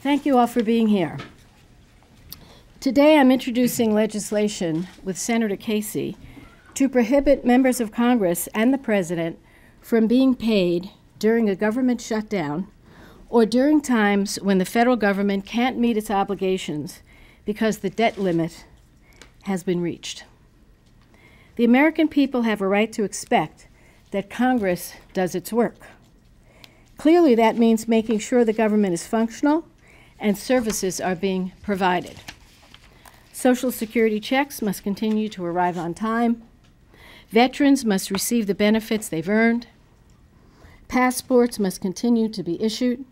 Thank you all for being here. Today I'm introducing legislation with Senator Casey to prohibit members of Congress and the President from being paid during a government shutdown or during times when the federal government can't meet its obligations because the debt limit has been reached. The American people have a right to expect that Congress does its work. Clearly, that means making sure the government is functional and services are being provided. Social Security checks must continue to arrive on time. Veterans must receive the benefits they've earned. Passports must continue to be issued.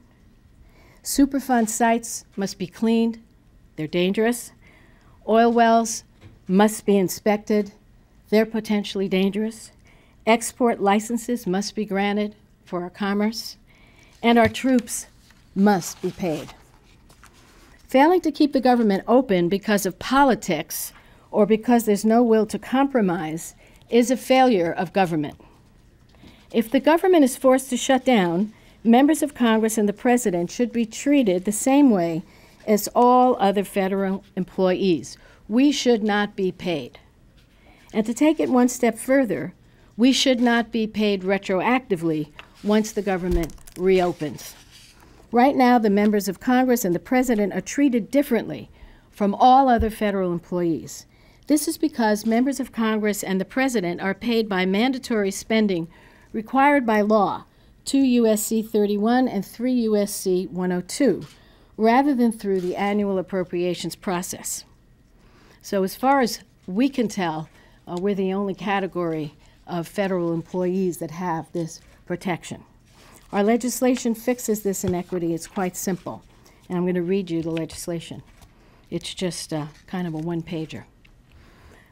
Superfund sites must be cleaned. They're dangerous. Oil wells must be inspected. They're potentially dangerous. Export licenses must be granted for our commerce. And our troops must be paid. Failing to keep the government open because of politics or because there's no will to compromise is a failure of government. If the government is forced to shut down, members of Congress and the President should be treated the same way as all other federal employees. We should not be paid. And to take it one step further, we should not be paid retroactively once the government reopens. Right now, the members of Congress and the President are treated differently from all other federal employees. This is because members of Congress and the President are paid by mandatory spending required by law, 2 U.S.C. 31 and 3 U.S.C. 102, rather than through the annual appropriations process. So as far as we can tell, we're the only category of federal employees that have this protection. Our legislation fixes this inequity. It's quite simple. And I'm going to read you the legislation. It's just kind of a one-pager.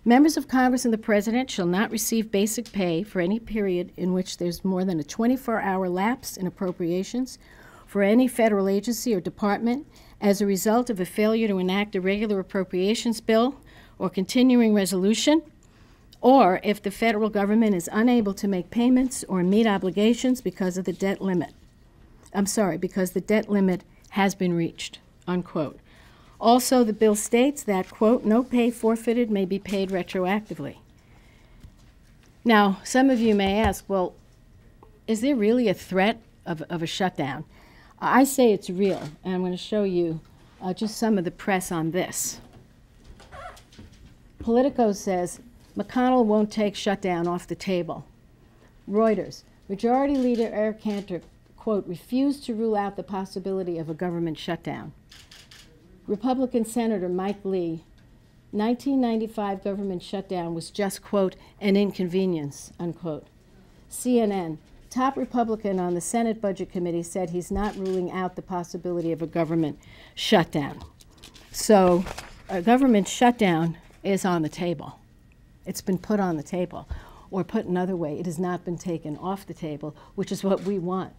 Members of Congress and the President shall not receive basic pay for any period in which there's more than a 24-hour lapse in appropriations for any federal agency or department as a result of a failure to enact a regular appropriations bill or continuing resolution, or if the federal government is unable to make payments or meet obligations because of the debt limit. Because the debt limit has been reached, unquote. Also, the bill states that, quote, no pay forfeited may be paid retroactively. Now, some of you may ask, well, is there really a threat of a shutdown? I say it's real, and I'm going to show you just some of the press on this. Politico says, McConnell won't take shutdown off the table. Reuters, Majority Leader Eric Cantor, quote, refused to rule out the possibility of a government shutdown. Republican Senator Mike Lee, 1995 government shutdown was just, quote, an inconvenience, unquote. CNN, top Republican on the Senate Budget Committee said he's not ruling out the possibility of a government shutdown. So a government shutdown is on the table. It's been put on the table. Or put another way, it has not been taken off the table, which is what we want.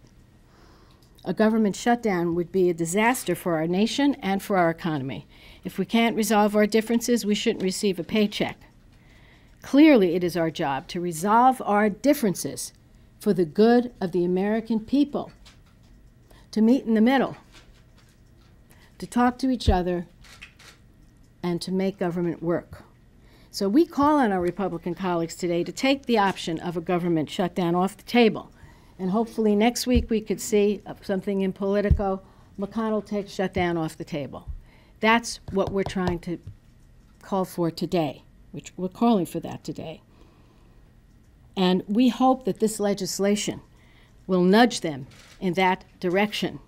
A government shutdown would be a disaster for our nation and for our economy. If we can't resolve our differences, we shouldn't receive a paycheck. Clearly, it is our job to resolve our differences for the good of the American people, to meet in the middle, to talk to each other, and to make government work. So we call on our Republican colleagues today to take the option of a government shutdown off the table. And hopefully next week we could see something in Politico, McConnell takes shutdown off the table. That's what we're trying to call for today. We're calling for that today. And we hope that this legislation will nudge them in that direction.